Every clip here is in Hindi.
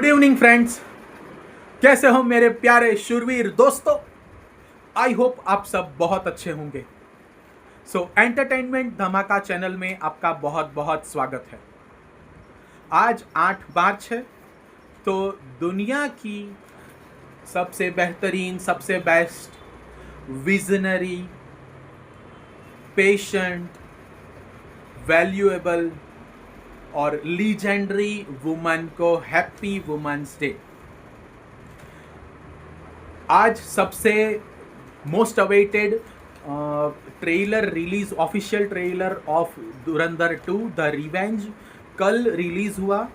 गुड इवनिंग फ्रेंड्स, कैसे हो मेरे प्यारे शूरवीर दोस्तों। आई होप आप सब बहुत अच्छे होंगे। एंटरटेनमेंट धमाका चैनल में आपका बहुत बहुत स्वागत है। आज 8 मार्च है, तो दुनिया की सबसे बेहतरीन, सबसे बेस्ट, विजनरी, पेशेंट, वैल्यूएबल और लीजेंडरी वुमन को हैप्पी वुमेन्स डे। आज सबसे most awaited trailer release, official trailer of Dhurandhar 2 the revenge कल रिलीज हुआ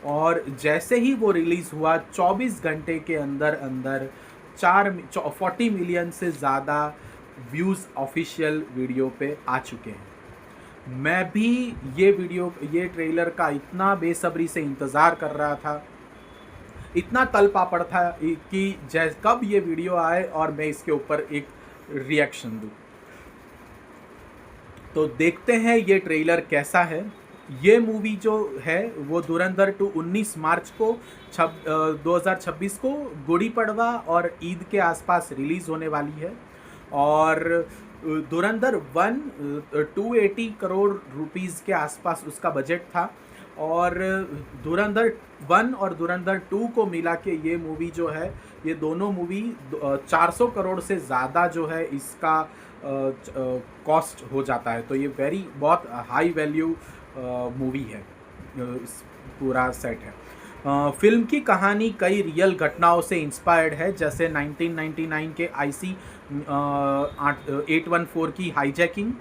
और जैसे ही वो रिलीज हुआ 24 घंटे के अंदर अंदर 40 मिलियन से ज़्यादा व्यूज़ ऑफिशियल वीडियो पे आ चुके हैं। मैं भी ये ट्रेलर का इतना बेसब्री से इंतज़ार कर रहा था, इतना तल पापड़ था कि कब ये वीडियो आए और मैं इसके ऊपर एक रिएक्शन दूँ। तो देखते हैं ये ट्रेलर कैसा है। ये मूवी जो है वो धुरंधर 2 19 मार्च को 2026 को गुड़ी पड़वा और ईद के आसपास रिलीज़ होने वाली है। और धुरंधर 1 280 करोड़ रुपीस के आसपास उसका बजट था और धुरंधर 1 और धुरंधर 2 को मिला के ये मूवी जो है, ये दोनों मूवी 400 करोड़ से ज़्यादा जो है इसका कॉस्ट हो जाता है। तो ये बहुत हाई वैल्यू मूवी है, इस पूरा सेट है। फिल्म की कहानी कई रियल घटनाओं से इंस्पायर्ड है, जैसे 1999 के IC 814 की हाईजैकिंग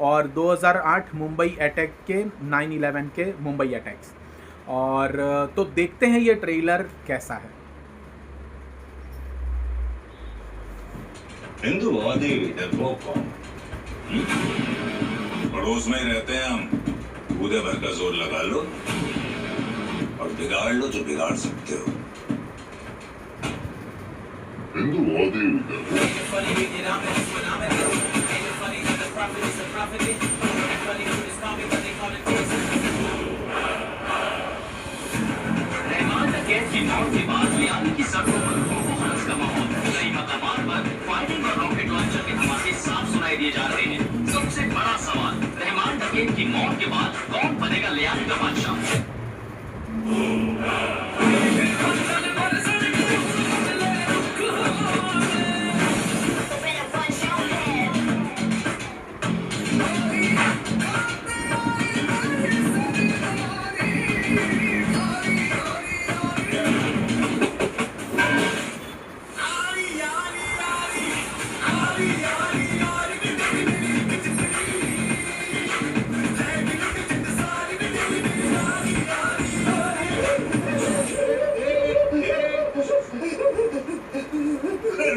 और 2008 मुंबई अटैक के 9/11 के मुंबई अटैक्स। और तो देखते हैं ये ट्रेलर कैसा है। हिंदूवादी डरपोक कौन? पड़ोस में ही रहते हैं हम। कूदे भर का जोर लगा लो और बिगाड़ लो जो बिगाड़ सकते हो। हिंदूवादी दिए जा रहे हैं। सबसे बड़ा सवाल, रहमान डकैत की मौत के बाद कौन बनेगा लियाली का बादशाह?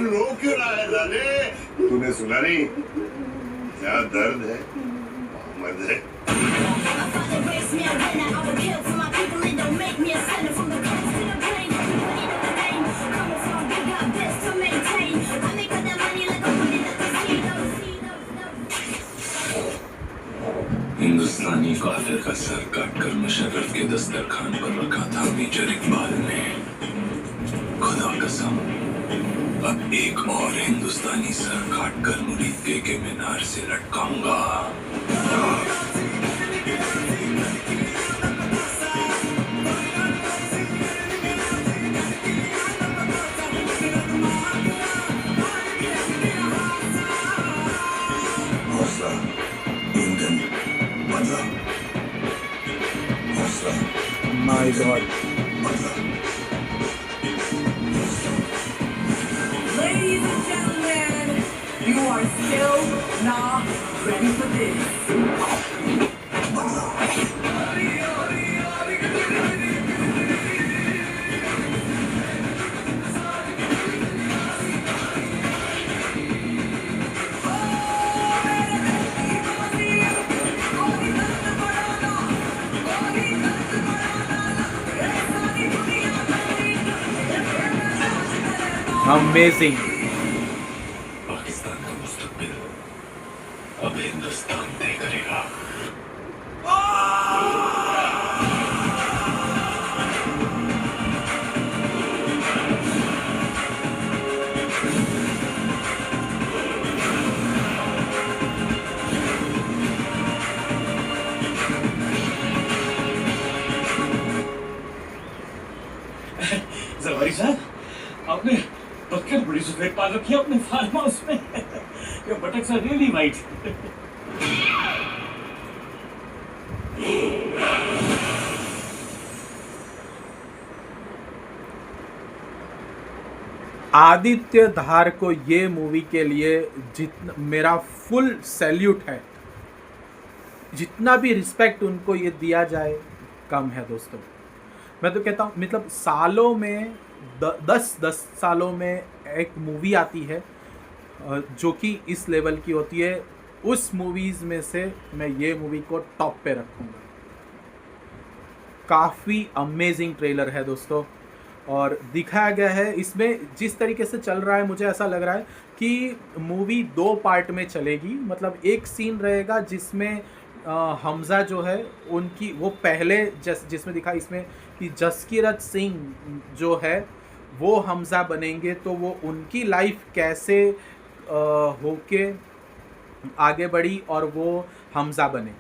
रो क्यों रहा है लाले? तूने सुना नहीं? क्या दर्द है? मोहम्मद है। हिंदुस्तानी काफिर का सर काटकर मुशर्रफ के दस्तरखान पर रखा था मेजर इकबाल ने। खुदा कसम, अब एक और हिंदुस्तानी सर काटकर मुरीद के मीनार से लटकाऊंगा। हौसला, ईंधन, बदला। हौसला, माय गॉड, बदला। Ladies and gentlemen, you are still not ready for this. Amazing. Pakistan का मुस्तकबिल अब हिंदुस्तान तय करेगा। जवारी साहब, आपने बतख बड़ी सफेद पाल रखी है अपने फार्म हाउस में। Your buttocks are really white. Aditya Dhar को ये मूवी के लिए जितना मेरा फुल सैल्यूट है, जितना भी रिस्पेक्ट उनको ये दिया जाए कम है दोस्तों। मैं तो कहता हूँ मतलब सालों में 10 सालों में एक मूवी आती है जो कि इस लेवल की होती है। उस मूवीज़ में से मैं ये मूवी को टॉप पे रखूँगा। काफ़ी अमेजिंग ट्रेलर है दोस्तों, और दिखाया गया है इसमें जिस तरीके से चल रहा है, मुझे ऐसा लग रहा है कि मूवी 2 पार्ट में चलेगी। मतलब एक सीन रहेगा जिसमें हमज़ा जो है उनकी वो पहले जिसमें दिखा इसमें कि जसकीरत सिंह जो है वो हमज़ा बनेंगे, तो वो उनकी लाइफ कैसे होके आगे बढ़ी और वो हमज़ा बने।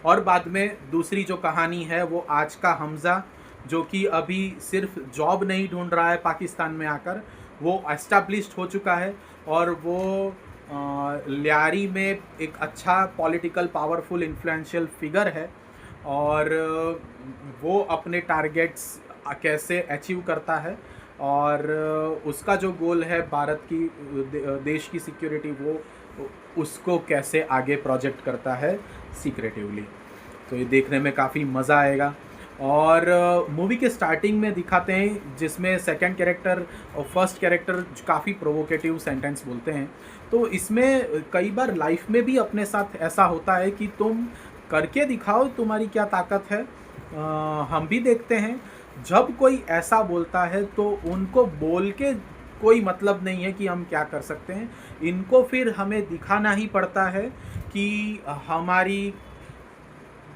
और बाद में दूसरी जो कहानी है वो आज का हमज़ा जो कि अभी सिर्फ जॉब नहीं ढूंढ रहा है पाकिस्तान में आकर, वो एस्टैब्लिश्ड हो चुका है और वो लियारी में एक अच्छा पॉलिटिकल पावरफुल इन्फ्लुएंशियल फिगर है, और वो अपने टारगेट्स कैसे अचीव करता है और उसका जो गोल है भारत की देश की सिक्योरिटी, वो उसको कैसे आगे प्रोजेक्ट करता है सीक्रेटिवली। तो ये देखने में काफ़ी मज़ा आएगा। और मूवी के स्टार्टिंग में दिखाते हैं जिसमें सेकंड कैरेक्टर और फर्स्ट कैरेक्टर काफ़ी प्रोवोकेटिव सेंटेंस बोलते हैं। तो इसमें कई बार लाइफ में भी अपने साथ ऐसा होता है कि तुम करके दिखाओ तुम्हारी क्या ताकत है। हम भी देखते हैं जब कोई ऐसा बोलता है तो उनको बोल के कोई मतलब नहीं है कि हम क्या कर सकते हैं, इनको फिर हमें दिखाना ही पड़ता है कि हमारी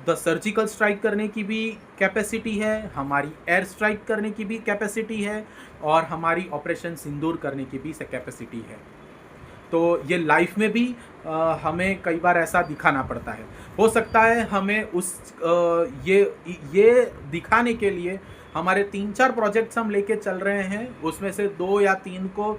द सर्जिकल स्ट्राइक करने की भी कैपेसिटी है, हमारी एयर स्ट्राइक करने की भी कैपेसिटी है, और हमारी ऑपरेशन सिंदूर करने की भी कैपेसिटी है। तो ये लाइफ में भी हमें कई बार ऐसा दिखाना पड़ता है। हो सकता है हमें ये दिखाने के लिए हमारे 3-4 प्रोजेक्ट्स हम लेके चल रहे हैं, उसमें से 2 या 3 को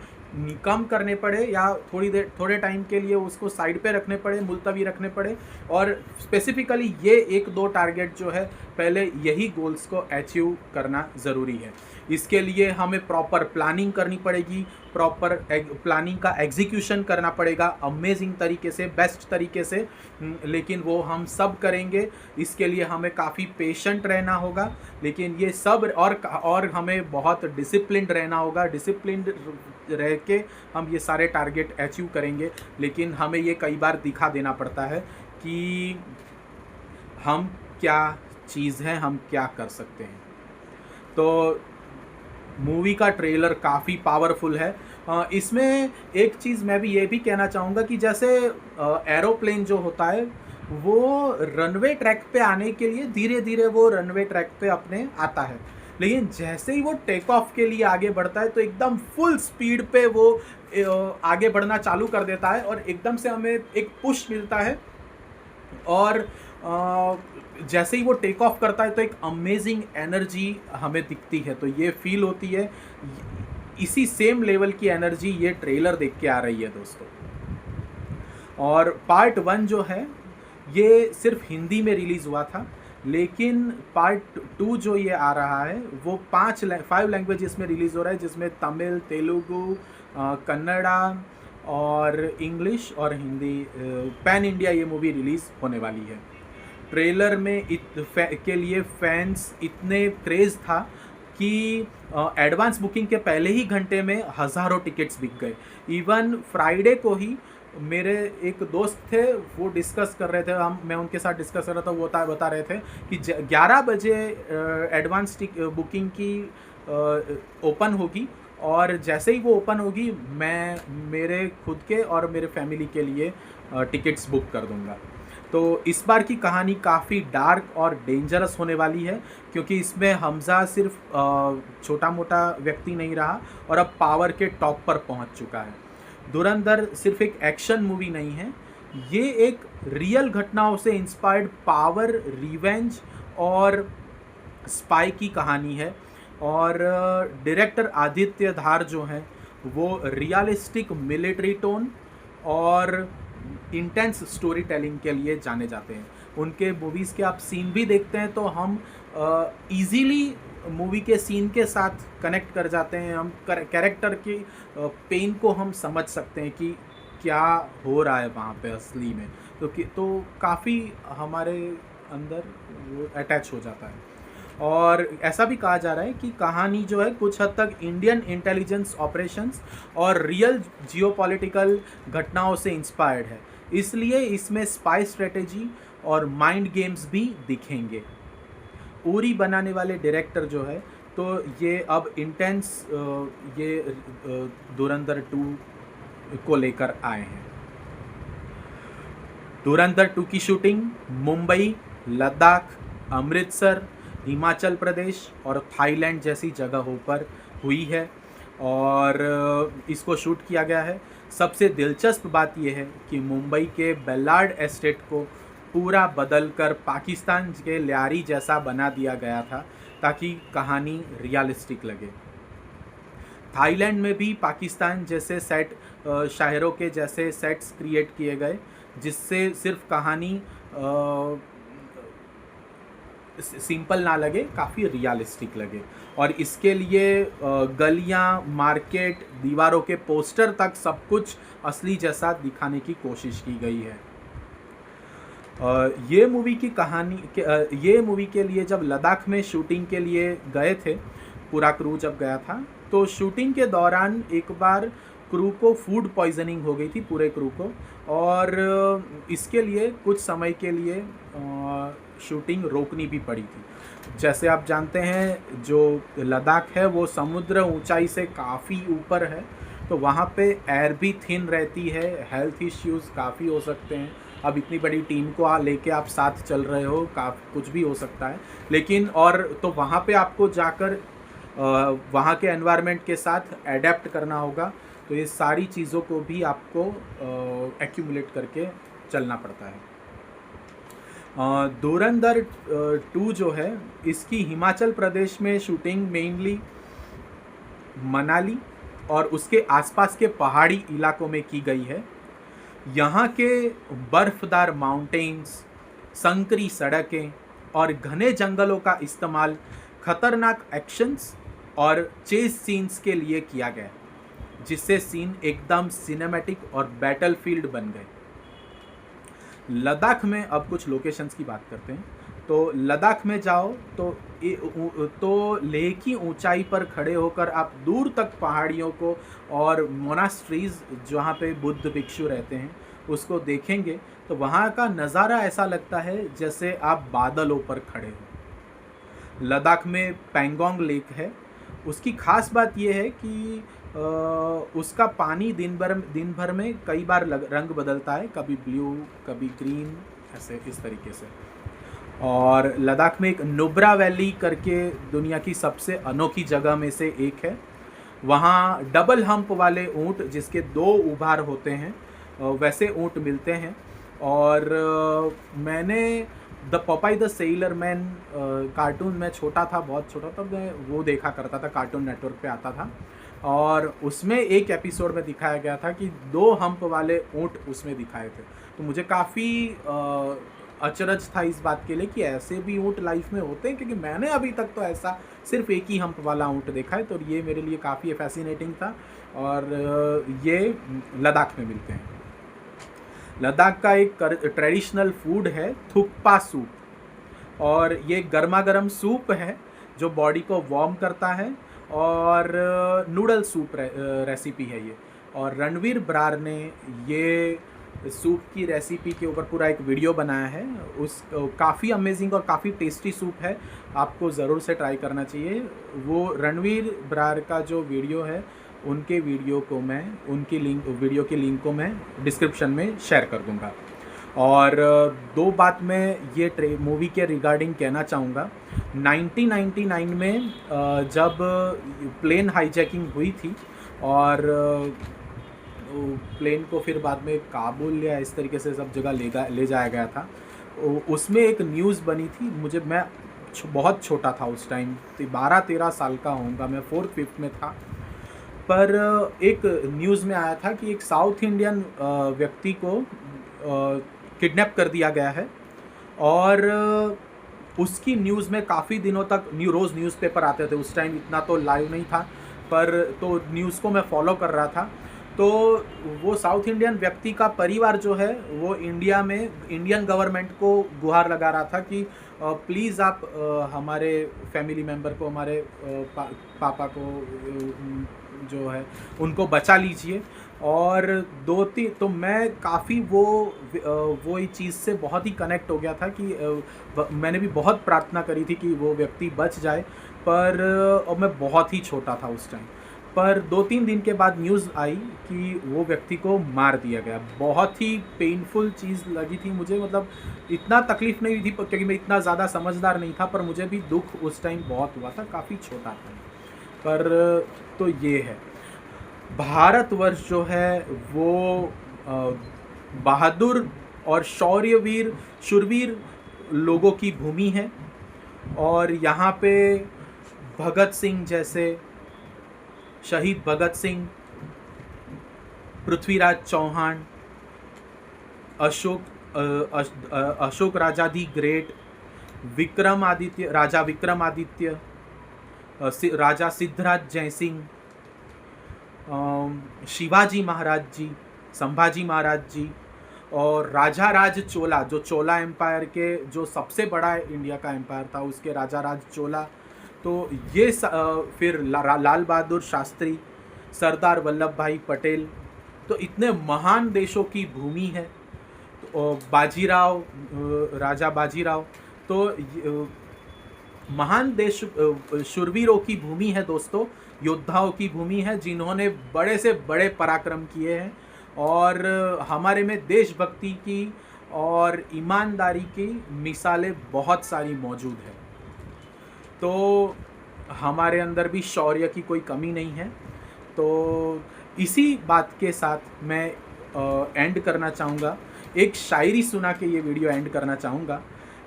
कम करने पड़े या थोड़े टाइम के लिए उसको साइड पे रखने पड़े, मुलतवी रखने पड़े, और स्पेसिफिकली ये 1-2 टारगेट जो है पहले यही गोल्स को अचीव करना ज़रूरी है। इसके लिए हमें प्रॉपर प्लानिंग करनी पड़ेगी, प्रॉपर प्लानिंग का एग्जीक्यूशन करना पड़ेगा अमेजिंग तरीके से, बेस्ट तरीके से, लेकिन वो हम सब करेंगे। इसके लिए हमें काफ़ी पेशेंट रहना होगा, लेकिन ये सब और हमें बहुत डिसिप्लिन्ड रहना होगा। डिसिप्लिन्ड रह के हम ये सारे टारगेट अचीव करेंगे, लेकिन हमें ये कई बार दिखा देना पड़ता है कि हम क्या चीज़ है, हम क्या कर सकते हैं। तो मूवी का ट्रेलर काफ़ी पावरफुल है। इसमें एक चीज़ मैं भी ये भी कहना चाहूँगा कि जैसे एरोप्लेन जो होता है वो रनवे ट्रैक पे आने के लिए धीरे धीरे वो रनवे ट्रैक पे अपने आता है, लेकिन जैसे ही वो टेक ऑफ के लिए आगे बढ़ता है तो एकदम फुल स्पीड पे वो आगे बढ़ना चालू कर देता है, और एकदम से हमें एक पुश मिलता है, और जैसे ही वो टेक ऑफ करता है तो एक अमेजिंग एनर्जी हमें दिखती है। तो ये फील होती है, इसी सेम लेवल की एनर्जी ये ट्रेलर देख के आ रही है दोस्तों। और पार्ट 1 जो है ये सिर्फ हिंदी में रिलीज़ हुआ था, लेकिन पार्ट 2 जो ये आ रहा है वो 5 लैंग्वेजेस में रिलीज़ हो रहा है, जिसमें तमिल, तेलुगु, कन्नड़ा और इंग्लिश और हिंदी, पैन इंडिया ये मूवी रिलीज़ होने वाली है। ट्रेलर में के लिए फैंस इतने क्रेज़ था कि एडवांस बुकिंग के पहले ही घंटे में हज़ारों टिकट्स बिक गए। इवन फ्राइडे को ही मेरे एक दोस्त थे, वो डिस्कस कर रहे थे, मैं उनके साथ डिस्कस कर रहा था, वो बता रहे थे कि 11 बजे एडवांस बुकिंग की ओपन होगी, और जैसे ही वो ओपन होगी मैं मेरे खुद के और मेरे फैमिली के लिए टिकट्स बुक कर दूंगा। तो इस बार की कहानी काफ़ी डार्क और डेंजरस होने वाली है, क्योंकि इसमें हमज़ा सिर्फ छोटा मोटा व्यक्ति नहीं रहा और अब पावर के टॉप पर पहुंच चुका है। धुरंधर सिर्फ एक एक्शन मूवी नहीं है, ये एक रियल घटनाओं से इंस्पायर्ड पावर, रिवेंज और स्पाई की कहानी है। और डायरेक्टर आदित्य धार जो हैं वो रियलिस्टिक मिलिट्री टोन और इंटेंस स्टोरी टेलिंग के लिए जाने जाते हैं। उनके मूवीज़ के आप सीन भी देखते हैं तो हम इजीली मूवी के सीन के साथ कनेक्ट कर जाते हैं, हम कैरेक्टर की पेन को हम समझ सकते हैं कि क्या हो रहा है वहाँ पे असली में, तो काफ़ी हमारे अंदर वो अटैच हो जाता है। और ऐसा भी कहा जा रहा है कि कहानी जो है कुछ हद तक इंडियन इंटेलिजेंस ऑपरेशंस और रियल जियोपॉलिटिकल घटनाओं से इंस्पायर्ड है, इसलिए इसमें स्पाई स्ट्रेटेजी और माइंड गेम्स भी दिखेंगे। उरी बनाने वाले डायरेक्टर जो है तो ये अब इंटेंस ये धुरंधर 2 को लेकर आए हैं। धुरंधर 2 की शूटिंग मुंबई, लद्दाख, अमृतसर, हिमाचल प्रदेश और थाईलैंड जैसी जगहों पर हुई है और इसको शूट किया गया है। सबसे दिलचस्प बात यह है कि मुंबई के बेलार्ड एस्टेट को पूरा बदलकर पाकिस्तान के ल्यारी जैसा बना दिया गया था ताकि कहानी रियलिस्टिक लगे। थाईलैंड में भी पाकिस्तान जैसे सेट, शायरों के जैसे सेट्स क्रिएट किए गए जिससे सिर्फ कहानी सिंपल ना लगे, काफ़ी रियलिस्टिक लगे। और इसके लिए गलियां, मार्केट, दीवारों के पोस्टर तक सब कुछ असली जैसा दिखाने की कोशिश की गई है। ये मूवी के लिए जब लद्दाख में शूटिंग के लिए गए थे, पूरा क्रू जब गया था तो शूटिंग के दौरान एक बार क्रू को फूड पॉइजनिंग हो गई थी, पूरे क्रू को, और इसके लिए कुछ समय के लिए शूटिंग रोकनी भी पड़ी थी। जैसे आप जानते हैं जो लद्दाख है वो समुद्र ऊंचाई से काफ़ी ऊपर है, तो वहाँ पे एयर भी थिन रहती है, हेल्थ इश्यूज़ काफ़ी हो सकते हैं। अब इतनी बड़ी टीम को लेके आप साथ चल रहे हो, कुछ भी हो सकता है, लेकिन और तो वहाँ पे आपको जाकर वहाँ के एनवायरनमेंट के साथ एडेप्ट करना होगा, तो ये सारी चीज़ों को भी आपको एक्यूमुलेट करके चलना पड़ता है। धुरंधर 2 जो है इसकी हिमाचल प्रदेश में शूटिंग मेनली मनाली और उसके आसपास के पहाड़ी इलाकों में की गई है। यहाँ के बर्फदार माउंटेन्स, संकरी सड़कें और घने जंगलों का इस्तेमाल खतरनाक एक्शंस और चेस सीन्स के लिए किया गया, जिससे सीन एकदम सिनेमैटिक और बैटलफील्ड बन गए। लद्दाख में अब कुछ लोकेशंस की बात करते हैं। तो लद्दाख में जाओ तो लेह की ऊंचाई पर खड़े होकर आप दूर तक पहाड़ियों को और मोनास्ट्रीज जहाँ पे बुद्ध भिक्षु रहते हैं उसको देखेंगे तो वहाँ का नज़ारा ऐसा लगता है जैसे आप बादलों पर खड़े हो। लद्दाख में पैंगोंग लेक है। उसकी ख़ास बात यह है कि उसका पानी दिन भर में कई बार रंग बदलता है, कभी ब्लू कभी ग्रीन, ऐसे इस तरीके से। और लद्दाख में एक नुब्रा वैली करके दुनिया की सबसे अनोखी जगह में से एक है। वहाँ डबल हम्प वाले ऊँट जिसके 2 उभार होते हैं वैसे ऊँट मिलते हैं। और मैंने the पॉपाई the sailor man cartoon में छोटा था, बहुत छोटा था, मैं वो देखा करता था, कार्टून नेटवर्क पे आता था, और उसमें एक एपिसोड में दिखाया गया था कि 2 हम्प वाले ऊँट उसमें दिखाए थे। तो मुझे काफ़ी अचरज था इस बात के लिए कि ऐसे भी ऊँट लाइफ में होते हैं, क्योंकि मैंने अभी तक तो ऐसा सिर्फ एक ही हम्प वाला ऊँट देखा है। तो ये मेरे लिए काफ़ी फैसिनेटिंग था और ये लद्दाख में मिलते हैं। लद्दाख का एक ट्रेडिशनल फूड है थुक्पा सूप, और ये गर्मा गर्म सूप है जो बॉडी को वार्म करता है, और नूडल सूप रेसिपी है ये। और रणवीर बरार ने ये सूप की रेसिपी के ऊपर पूरा एक वीडियो बनाया है। काफ़ी अमेजिंग और काफ़ी टेस्टी सूप है, आपको ज़रूर से ट्राई करना चाहिए। वो रणवीर बरार का जो वीडियो है उनके वीडियो की लिंक को मैं डिस्क्रिप्शन में शेयर कर दूंगा। और 2 बात मैं ये मूवी के रिगार्डिंग कहना चाहूँगा। 1999 में जब प्लेन हाईजैकिंग हुई थी और प्लेन को फिर बाद में काबुल या इस तरीके से सब जगह ले जाया गया था, उसमें एक न्यूज़ बनी थी। मैं बहुत छोटा था उस टाइम, तो 12-13 साल का होऊंगा मैं, 4th-5th में था। पर एक न्यूज़ में आया था कि एक साउथ इंडियन व्यक्ति को किडनैप कर दिया गया है, और उसकी न्यूज़ में काफ़ी दिनों तक रोज़ न्यूज़पेपर आते थे। उस टाइम इतना तो लाइव नहीं था, पर तो न्यूज़ को मैं फॉलो कर रहा था। तो वो साउथ इंडियन व्यक्ति का परिवार जो है वो इंडिया में इंडियन गवर्नमेंट को गुहार लगा रहा था कि प्लीज़ आप हमारे फैमिली मेम्बर को, हमारे पापा को जो है उनको बचा लीजिए। और 2-3 तो मैं काफ़ी वो चीज़ से बहुत ही कनेक्ट हो गया था कि मैंने भी बहुत प्रार्थना करी थी कि वो व्यक्ति बच जाए, पर और मैं बहुत ही छोटा था उस टाइम। पर 2-3 दिन के बाद न्यूज़ आई कि वो व्यक्ति को मार दिया गया। बहुत ही पेनफुल चीज़ लगी थी मुझे, मतलब इतना तकलीफ़ नहीं हुई थी क्योंकि मैं इतना ज़्यादा समझदार नहीं था, पर मुझे भी दुख उस टाइम बहुत हुआ था, काफ़ी छोटा था। पर तो ये है, भारतवर्ष जो है वो बहादुर और शौर्यवीर, शूरवीर लोगों की भूमि है, और यहाँ पे भगत सिंह जैसे, शहीद भगत सिंह, पृथ्वीराज चौहान, अशोक राजा दी ग्रेट, राजा विक्रमादित्य, राजा सिद्धराज जयसिंह, शिवाजी महाराज जी, संभाजी महाराज जी, और राजा राज चोला, जो चोला एम्पायर के जो सबसे बड़ा इंडिया का एम्पायर था, उसके राजा राज चोला। तो ये फिर लाल बहादुर शास्त्री, सरदार वल्लभ भाई पटेल, तो इतने महान देशों की भूमि है। तो बाजीराव, राजा बाजीराव, तो महान देश, शूरवीरों की भूमि है दोस्तों, योद्धाओं की भूमि है, जिन्होंने बड़े से बड़े पराक्रम किए हैं, और हमारे में देशभक्ति की और ईमानदारी की मिसालें बहुत सारी मौजूद हैं। तो हमारे अंदर भी शौर्य की कोई कमी नहीं है। तो इसी बात के साथ मैं एंड करना चाहूँगा, एक शायरी सुना के ये वीडियो एंड करना चाहूँगा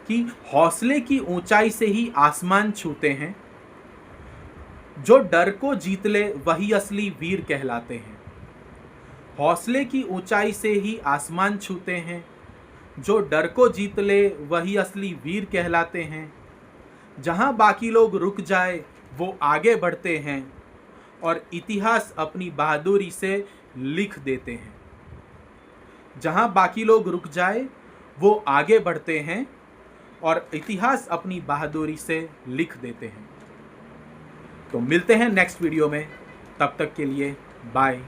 कि हौसले की ऊंचाई से ही आसमान छूते हैं, जो डर को जीत ले वही असली वीर कहलाते हैं। हौसले की ऊंचाई से ही आसमान छूते हैं, जो डर को जीत ले वही असली वीर कहलाते हैं। जहां बाकी लोग रुक जाए वो आगे बढ़ते हैं, और इतिहास अपनी बहादुरी से लिख देते हैं। जहां बाकी लोग रुक जाए वो आगे बढ़ते हैं, और इतिहास अपनी बहादुरी से लिख देते हैं। तो मिलते हैं नेक्स्ट वीडियो में, तब तक के लिए बाय।